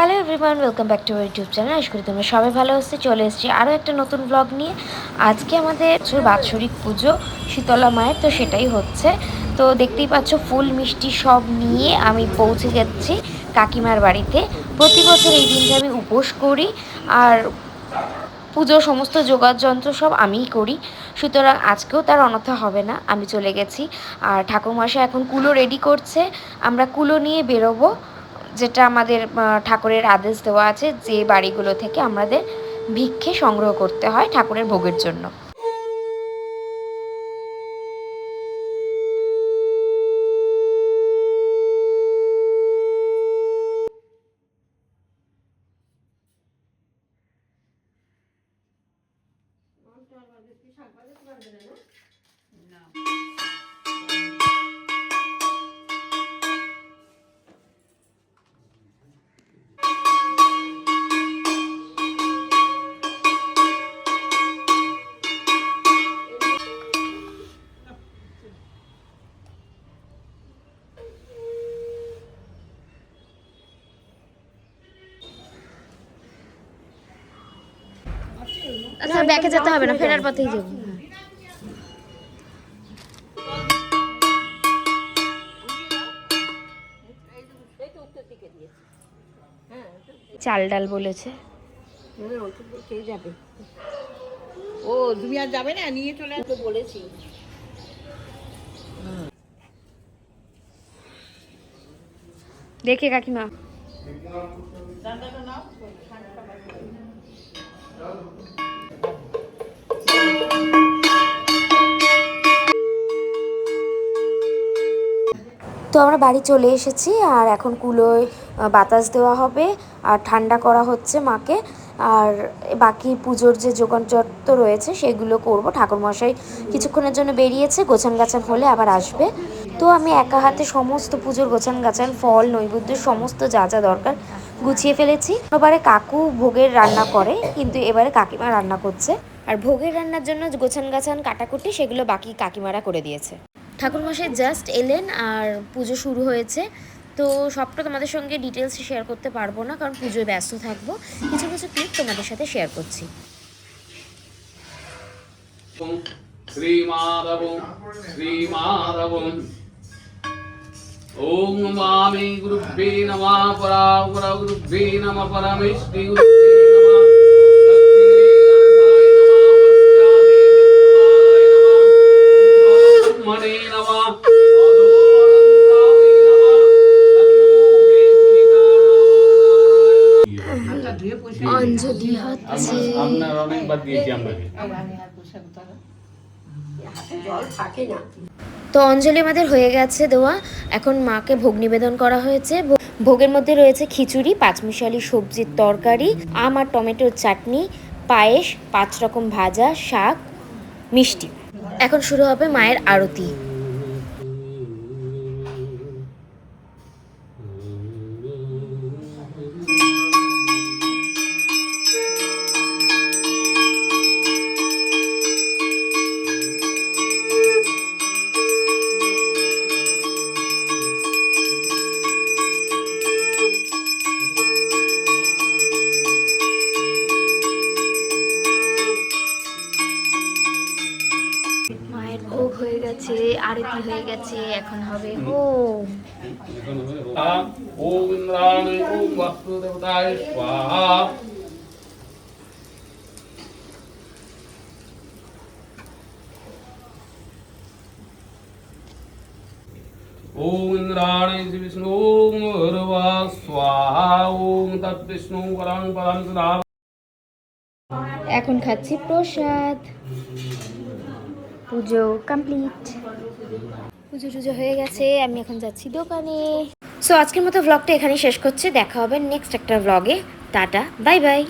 Hello everyone, welcome back to our YouTube channel. আশা করি তোমরা সবাই ভালো আছো। চলে এসেছি আরও একটা নতুন ব্লগ নিয়ে। আজকে আমাদের বাৎসরিক পুজো শীতলা মায়ের, তো সেটাই হচ্ছে। তো দেখতেই পাচ্ছ ফুল মিষ্টি সব নিয়ে আমি পৌঁছে যাচ্ছি কাকিমার বাড়িতে। প্রতি বছর এই দিনটা আমি উপোস করি আর পুজোর সমস্ত যোগাযন্ত্র সব আমিই করি, সুতরাং আজকেও তার অন্যথা হবে না। আমি চলে গেছি আর ঠাকুরমশাই এখন কুলো রেডি করছে। আমরা কুলো নিয়ে বেরোবো, যেটা আমাদের ঠাকুরের আদেশ দেওয়া আছে যে বাড়িগুলো থেকে আমাদের ভিক্ষে সংগ্রহ করতে হয় ঠাকুরের ভোগের জন্য। আচ্ছা, ব্যাকে যেতে হবে না, ফেরার পথেই যাবো। চাল ডাল বলেছে। ও তুমি আর যাবে না, নিয়ে চলে আসতে বলেছি। দেখে কাকিমা তো আমরা বাড়ি চলে এসেছি আর এখন কুলোয় বাতাস দেওয়া হবে আর ঠান্ডা করা হচ্ছে মাকে। আর বাকি পুজোর যে যোগাযন্ত্র রয়েছে সেগুলো করব। ঠাকুরমশাই কিছুক্ষণের জন্য বেরিয়েছে, গোছান গাছান হলে আবার আসবে। তো আমি একা হাতে সমস্ত পুজোর গোছান গাছান, ফল নৈবেদ্য সমস্ত যা যা দরকার গুছিয়ে ফেলেছি। এবারে কাকু ভোগের রান্না করে, কিন্তু এবারে কাকিমা রান্না করছে। আর ভোগের রান্নার জন্য গোছান গাছান কাটাকুটি সেগুলো বাকি কাকিমারা করে দিয়েছে। ঠাকুরমশাই জাস্ট এলেন আর পুজো শুরু হয়েছে। তো সবটা তোমাদের সঙ্গে ডিটেলসে শেয়ার করতে পারবো না, কারণ পুজোয় ব্যস্ত থাকবো। কিছু কিছু ক্লিপ তোমাদের সাথে শেয়ার করছি। ওম মামে গুরুভ্যে নমঃ পরাপরা গুরুভ্যে নমঃ পরমেষ্ঠি অঞ্জলি হচ্ছে। আপনার অনেকবার দিয়েছি আপনাকে। তো অঞ্জলি আমাদের হয়ে গেছে দেওয়া। এখন মাকে ভোগ নিবেদন করা হয়েছে। ভোগের মধ্যে রয়েছে খিচুড়ি, পাঁচমিশালি সবজির তরকারি, আম আর টমেটোর চাটনি, পায়েস, 5 রকম ভাজা, শাক, মিষ্টি। এখন শুরু হবে মায়ের আরতি। মায়ের ভোগ হয়ে গেছে, আরতি হয়ে গেছে, এখন হবে হোম। ওম ইন্দ্রাণি ওম বাস্তুদেবতায় স্বাহা। ওম ইন্দ্রাণি বিষ্ণু ওম ভৈরবা স্বাহা। ওম তৎবিষ্ণু পরং পরং সদা। এখন খাচ্ছি প্রসাদ। পুজো কমপ্লিট, পুজো টুজো হয়ে গেছে। আমি এখন যাচ্ছি দোকানে। সো আজকের মতো ভ্লগটা এখানেই শেষ করছি। দেখা হবে নেক্সট একটা ভ্লগে। Tata, bye bye.